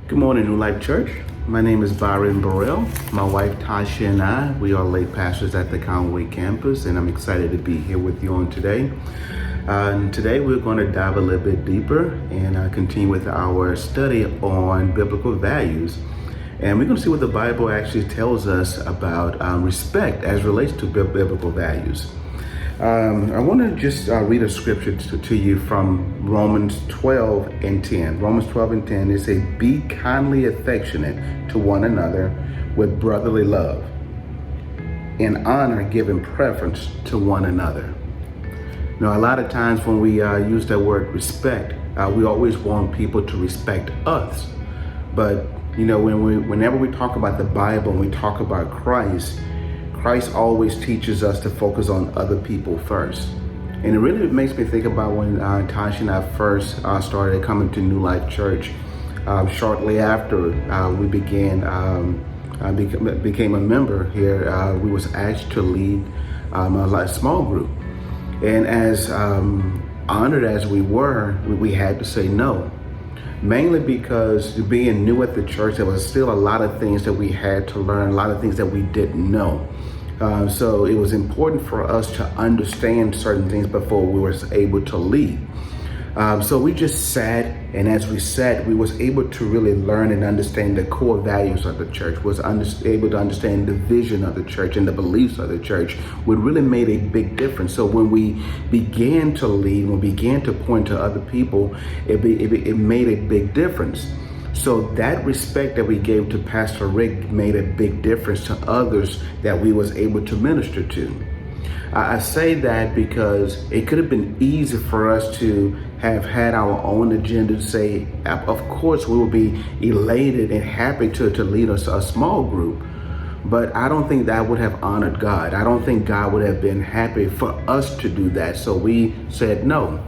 Good morning, New Life Church. My name is Byron Burrell. My wife Tasha and I, we are late pastors at the Conway campus, and I'm excited to be here with you on today. Today we're going to dive a little bit deeper and continue with our study on biblical values. And we're going to see what the Bible actually tells us about respect as relates to biblical values. I want to just read a scripture to you from Romans 12 and 10. Romans 12 and 10, it says, "Be kindly affectionate to one another with brotherly love, in honor giving preference to one another." Now, a lot of times when we use that word respect, we always want people to respect us. But, you know, whenever we talk about the Bible and we talk about Christ always teaches us to focus on other people first. And it really makes me think about when Tasha and I first started coming to New Life Church. Shortly after we became a member here, we was asked to lead a small group. And as honored as we were, we had to say no. Mainly because being new at the church, there was still a lot of things that we had to learn, a lot of things that we didn't know. So it was important for us to understand certain things before we were able to lead. So we just sat, and as we sat, we was able to really learn and understand the core values of the church, was able to understand the vision of the church and the beliefs of the church, which really made a big difference. So when we began to lead, when we began to point to other people, it made a big difference. So that respect that we gave to Pastor Rick made a big difference to others that we was able to minister to. I say that because it could have been easy for us to have had our own agenda to say, of course, we will be elated and happy to lead us a small group. But I don't think that would have honored God. I don't think God would have been happy for us to do that. So we said no.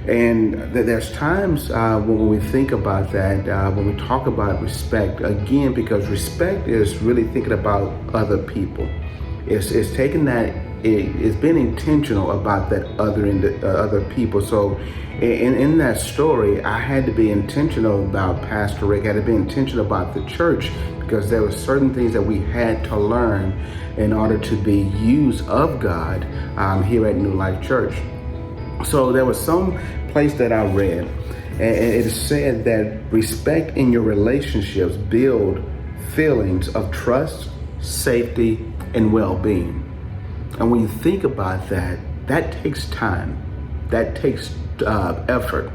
And there's times when we think about that, when we talk about respect, again, because respect is really thinking about other people. It's taking that, it's been intentional about that other people. So in that story, I had to be intentional about Pastor Rick, I had to be intentional about the church, because there were certain things that we had to learn in order to be used of God here at New Life Church. So there was some place that I read, and it said that respect in your relationships build feelings of trust, safety, and well-being. And when you think about that, that takes time, that takes effort.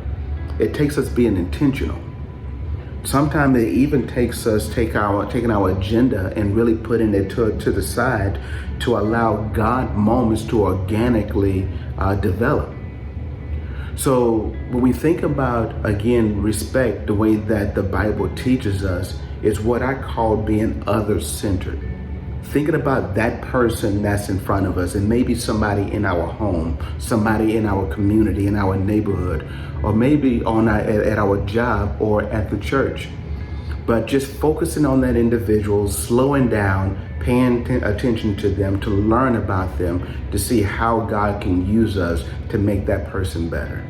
It takes us being intentional. Sometimes it even takes us taking our agenda and really putting it to the side to allow God moments to organically develop. So when we think about, again, respect, the way that the Bible teaches us is what I call being other-centered. Thinking about that person that's in front of us, and maybe somebody in our home, somebody in our community, in our neighborhood, or maybe at our job or at the church. But just focusing on that individual, slowing down, paying attention to them, to learn about them, to see how God can use us to make that person better.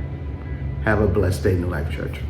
Have a blessed day, New Life Church.